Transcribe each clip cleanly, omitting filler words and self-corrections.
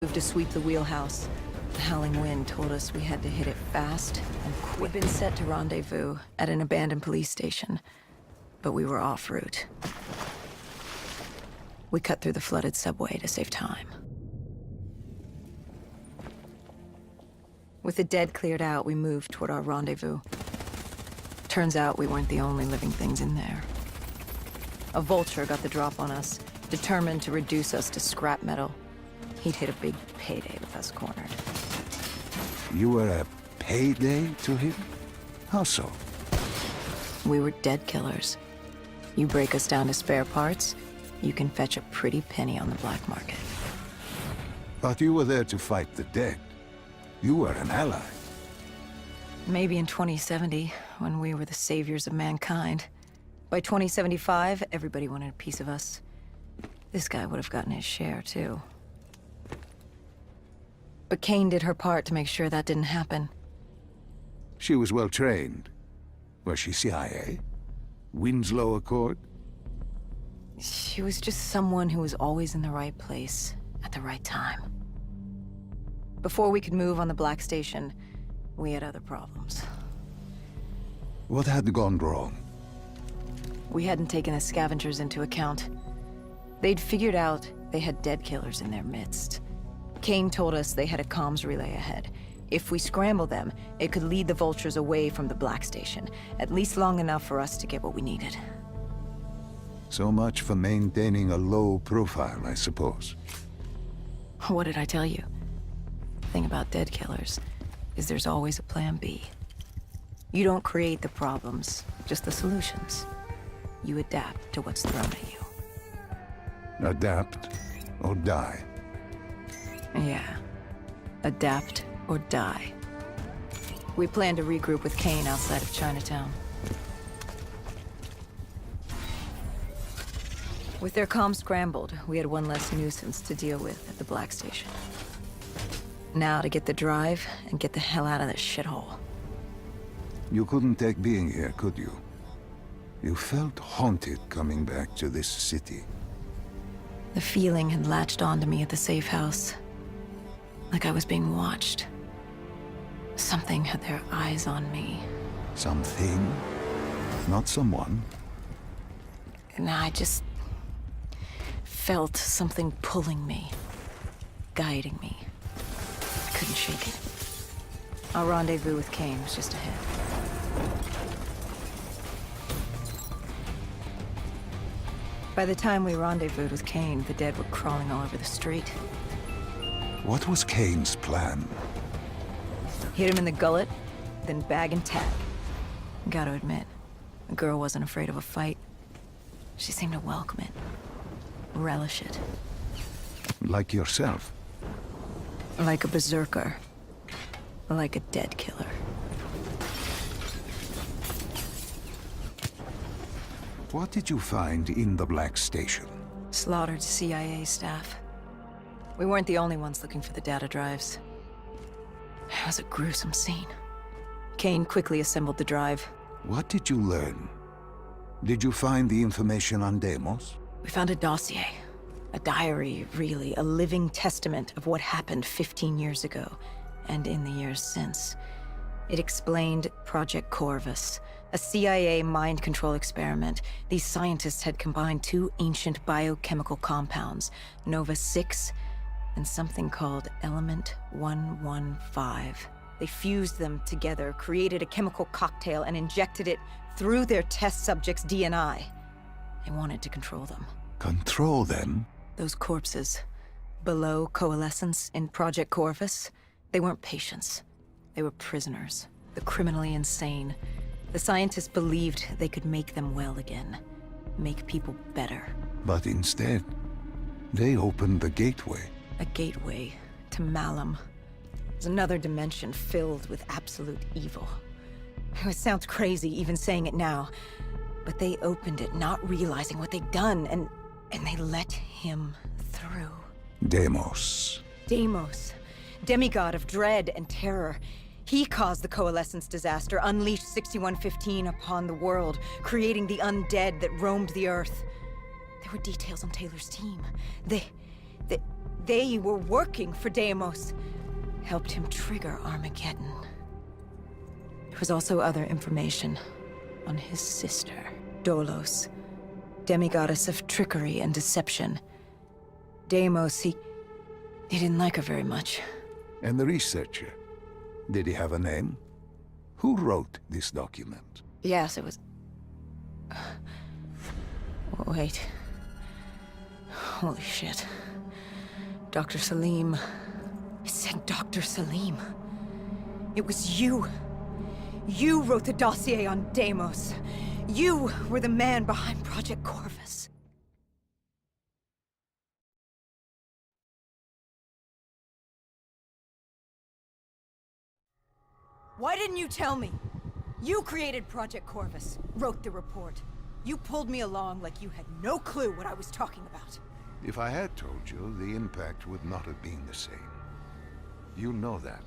Moved to sweep the wheelhouse. The howling wind told us we had to hit it fast and quick. We'd been set to rendezvous at an abandoned police station, but we were off route. We cut through the flooded subway to save time. With the dead cleared out, we moved toward our rendezvous. Turns out we weren't the only living things in there. A vulture got the drop on us, determined to reduce us to scrap metal. He'd hit a big payday with us cornered. You were a payday to him? How so? We were dead killers. You break us down to spare parts, you can fetch a pretty penny on the black market. But you were there to fight the dead. You were an ally. Maybe in 2070, when we were the saviors of mankind. By 2075, everybody wanted a piece of us. This guy would have gotten his share, too. But Kane did her part to make sure that didn't happen. She was well trained. Was she CIA? Winslow Accord? She was just someone who was always in the right place at the right time. Before we could move on the Black Station, we had other problems. What had gone wrong? We hadn't taken the scavengers into account. They'd figured out they had dead killers in their midst. Kane told us they had a comms relay ahead. If we scrambled them, it could lead the vultures away from the Black Station, at least long enough for us to get what we needed. So much for maintaining a low profile, I suppose. What did I tell you? The thing about dead killers is there's always a plan B. You don't create the problems, just the solutions. You adapt to what's thrown at you. Adapt or die. Yeah. Adapt or die. We plan to regroup with Kane outside of Chinatown. With their comms scrambled, we had one less nuisance to deal with at the Black Station. Now to get the drive and get the hell out of this shithole. You couldn't take being here, could you? You felt haunted coming back to this city. The feeling had latched onto me at the safe house. Like I was being watched. Something had their eyes on me. Something? Not someone? And I just felt something pulling me, guiding me. I couldn't shake it. Our rendezvous with Kane was just ahead. By the time we rendezvoused with Kane, the dead were crawling all over the street. What was Kane's plan? Hit him in the gullet, then bag and tag. Gotta admit, the girl wasn't afraid of a fight. She seemed to welcome it, relish it. Like yourself? Like a berserker. Like a dead killer. What did you find in the Black Station? Slaughtered CIA staff. We weren't the only ones looking for the data drives. It was a gruesome scene. Kane quickly assembled the drive. What did you learn? Did you find the information on Deimos? We found a dossier. A diary, really. A living testament of what happened 15 years ago, and in the years since. It explained Project Corvus, a CIA mind control experiment. These scientists had combined two ancient biochemical compounds, Nova-6 and something called Element 115. They fused them together, created a chemical cocktail, and injected it through their test subjects' DNI. They wanted to control them. Control them? Those corpses, below coalescence in Project Corvus, they weren't patients. They were prisoners, the criminally insane. The scientists believed they could make them well again, make people better. But instead, they opened the gateway. A gateway to Malum. There's another dimension filled with absolute evil. It sounds crazy even saying it now, but they opened it not realizing what they'd done, and they let him through. Deimos. Deimos, demigod of dread and terror. He caused the coalescence disaster, unleashed 6115 upon the world, creating the undead that roamed the earth. There were details on Taylor's team. they were working for Deimos. Helped him trigger Armageddon. There was also other information on his sister, Dolos, demigoddess of trickery and deception. Deimos, he didn't like her very much. And the researcher? Did he have a name? Who wrote this document? Yes, it was... Wait. Holy shit. Dr. Salim. It said Dr. Salim. It was you. You wrote the dossier on Deimos. You were the man behind Project Corvus. Why didn't you tell me? You created Project Corvus, wrote the report. You pulled me along like you had no clue what I was talking about. If I had told you, the impact would not have been the same. You know that.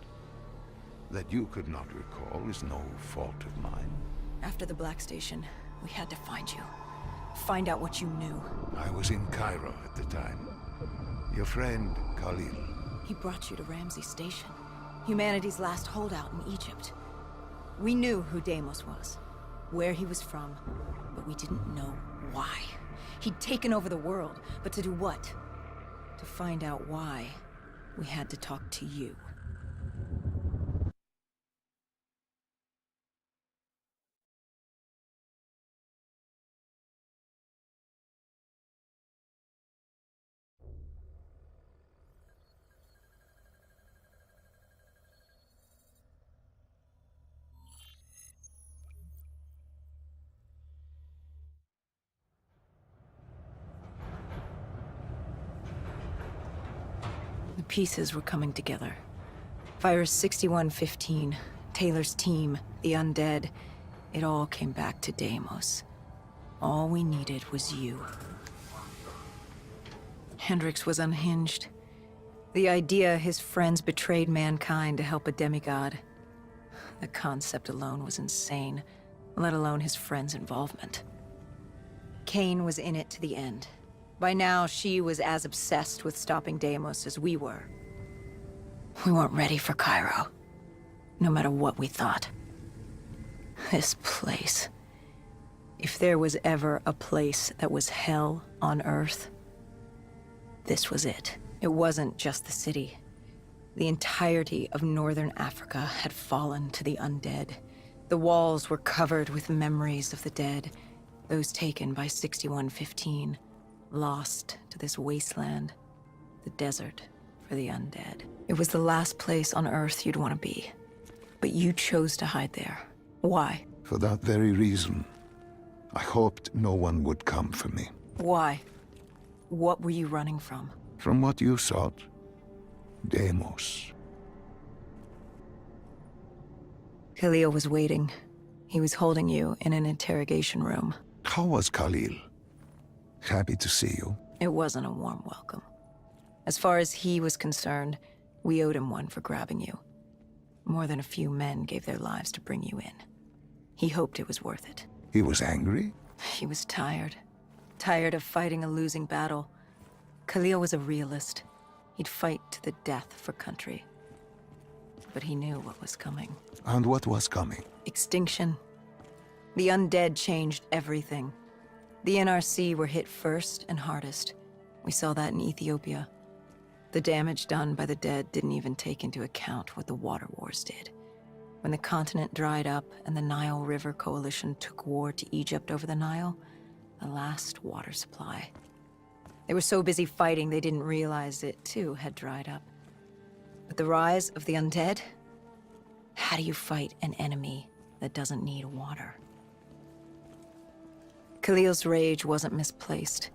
That you could not recall is no fault of mine. After the Black Station, we had to find you. Find out what you knew. I was in Cairo at the time. Your friend, Khalil. He brought you to Ramsey Station, humanity's last holdout in Egypt. We knew who Deimos was, where he was from, but we didn't know why. He'd taken over the world, but to do what? To find out why, we had to talk to you. The pieces were coming together. Virus 6115, Taylor's team, the undead, it all came back to Deimos. All we needed was you. Hendricks was unhinged. The idea his friends betrayed mankind to help a demigod. The concept alone was insane, let alone his friends' involvement. Kane was in it to the end. By now, she was as obsessed with stopping Deimos as we were. We weren't ready for Cairo, no matter what we thought. This place. If there was ever a place that was hell on Earth, this was it. It wasn't just the city. The entirety of northern Africa had fallen to the undead. The walls were covered with memories of the dead, those taken by 6115. Lost to this wasteland, the desert for the undead. It was the last place on Earth you'd want to be. But you chose to hide there. Why? For that very reason. I hoped no one would come for me. Why? What were you running from? From what you sought, Deimos. Khalil was waiting. He was holding you in an interrogation room. How was Khalil? Happy to see you. It wasn't a warm welcome. As far as he was concerned, we owed him one for grabbing you. More than a few men gave their lives to bring you in. He hoped it was worth it. He was angry? He was tired. Tired of fighting a losing battle. Khalil was a realist. He'd fight to the death for country. But he knew what was coming. And what was coming? Extinction. The undead changed everything. The NRC were hit first and hardest. We saw that in Ethiopia. The damage done by the dead didn't even take into account what the water wars did. When the continent dried up and the Nile River Coalition took war to Egypt over the Nile, the last water supply. They were so busy fighting they didn't realize it too had dried up. But the rise of the undead? How do you fight an enemy that doesn't need water? Khalil's rage wasn't misplaced.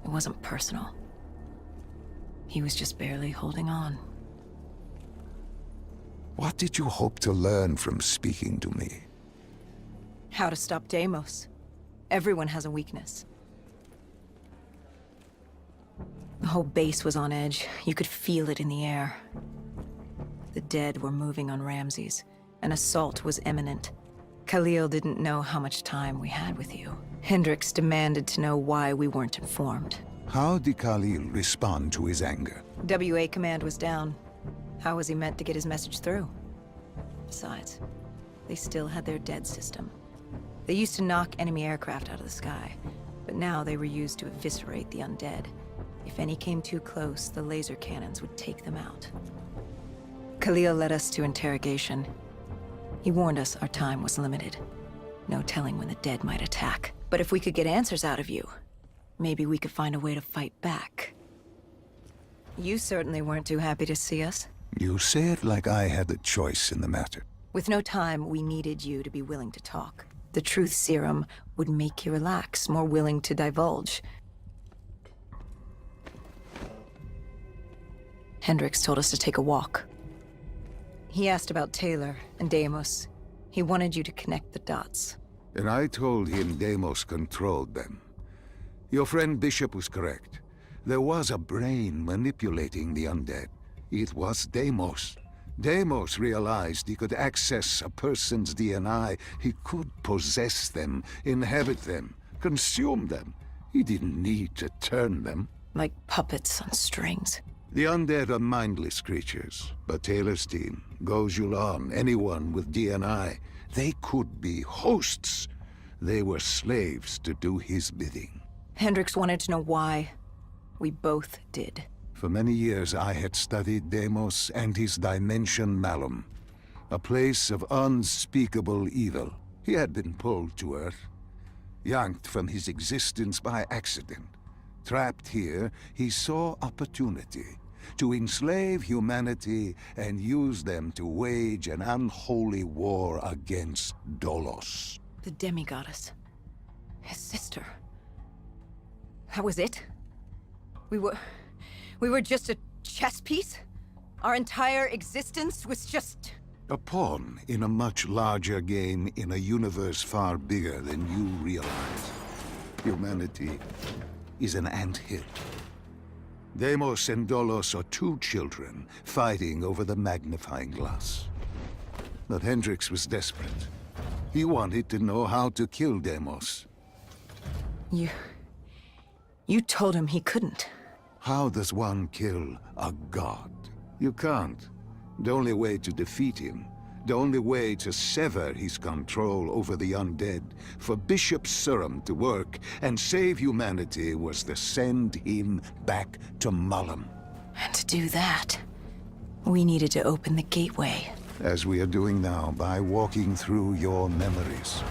It wasn't personal. He was just barely holding on. What did you hope to learn from speaking to me? How to stop Deimos. Everyone has a weakness. The whole base was on edge. You could feel it in the air. The dead were moving on Ramses. An assault was imminent. Khalil didn't know how much time we had with you. Hendricks demanded to know why we weren't informed. How did Khalil respond to his anger? WA command was down. How was he meant to get his message through? Besides, they still had their dead system. They used to knock enemy aircraft out of the sky, but now they were used to eviscerate the undead. If any came too close, the laser cannons would take them out. Khalil led us to interrogation. He warned us our time was limited. No telling when the dead might attack. But if we could get answers out of you, maybe we could find a way to fight back. You certainly weren't too happy to see us. You say it like I had a choice in the matter. With no time, we needed you to be willing to talk. The truth serum would make you relax, more willing to divulge. Hendricks told us to take a walk. He asked about Taylor and Deimos. He wanted you to connect the dots. And I told him Deimos controlled them. Your friend Bishop was correct. There was a brain manipulating the undead. It was Deimos. Deimos realized he could access a person's DNA. He could possess them, inhabit them, consume them. He didn't need to turn them. Like puppets on strings. The undead are mindless creatures, but Taylor's team, Gojulan, anyone with DNA, they could be hosts. They were slaves to do his bidding. Hendricks wanted to know why. We both did. For many years I had studied Deimos and his dimension Malum, a place of unspeakable evil. He had been pulled to Earth, yanked from his existence by accident. Trapped here, he saw opportunity to enslave humanity and use them to wage an unholy war against Dolos. The demigoddess. His sister. That was it? We were just a chess piece? Our entire existence was just... A pawn in a much larger game in a universe far bigger than you realize. Humanity is an anthill. Deimos and Dolos are two children fighting over the magnifying glass. But Hendricks was desperate. He wanted to know how to kill Deimos. You told him he couldn't. How does one kill a god? You can't. The only way to defeat him, the only way to sever his control over the undead, for Bishop Surum to work and save humanity, was to send him back to Malum. And to do that, we needed to open the gateway. As we are doing now, by walking through your memories.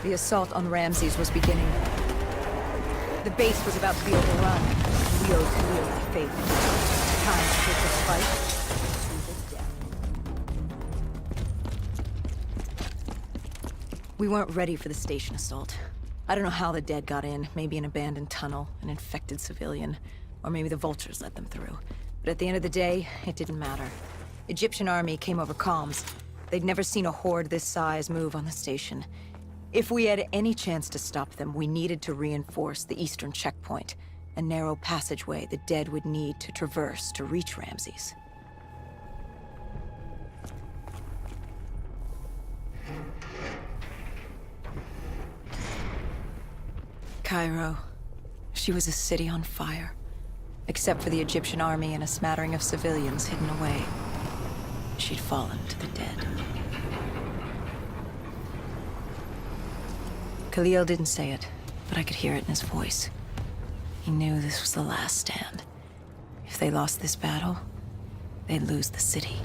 The assault on Ramses was beginning. The base was about to be overrun. We owed Khalil our faith. Time to take this fight to the death. We weren't ready for the station assault. I don't know how the dead got in. Maybe an abandoned tunnel, an infected civilian, or maybe the vultures let them through. But at the end of the day, it didn't matter. Egyptian army came over comms. They'd never seen a horde this size move on the station. If we had any chance to stop them, we needed to reinforce the eastern checkpoint, a narrow passageway the dead would need to traverse to reach Ramses. Cairo. She was a city on fire. Except for the Egyptian army and a smattering of civilians hidden away. She'd fallen to the dead. Khalil didn't say it, but I could hear it in his voice. He knew this was the last stand. If they lost this battle, they'd lose the city.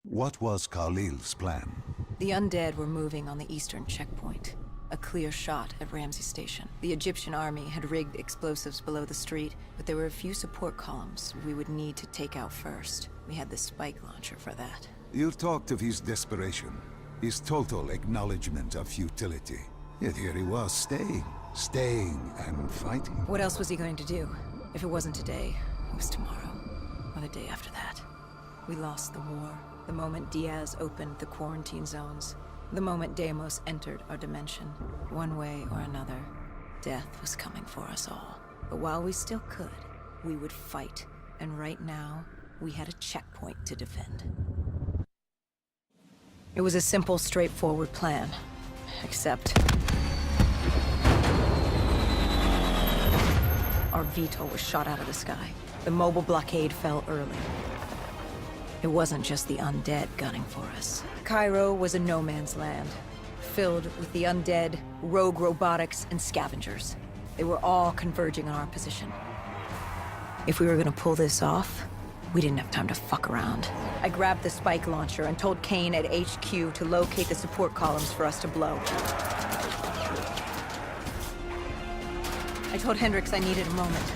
What was Khalil's plan? The undead were moving on the eastern checkpoint. A clear shot at Ramsey Station. The Egyptian army had rigged explosives below the street, but there were a few support columns we would need to take out first. We had the spike launcher for that. You talked of his desperation, his total acknowledgement of futility. Yet here he was, staying and fighting. What else was he going to do? If it wasn't today, was tomorrow, or the day after that. We lost the war, the moment Diaz opened the quarantine zones, the moment Deimos entered our dimension. One way or another, death was coming for us all. But while we still could, we would fight. And right now, we had a checkpoint to defend. It was a simple, straightforward plan. Except... our VTOL was shot out of the sky. The mobile blockade fell early. It wasn't just the undead gunning for us. Cairo was a no-man's land, filled with the undead, rogue robotics, and scavengers. They were all converging on our position. If we were gonna pull this off, we didn't have time to fuck around. I grabbed the spike launcher and told Kane at HQ to locate the support columns for us to blow. I told Hendricks I needed a moment.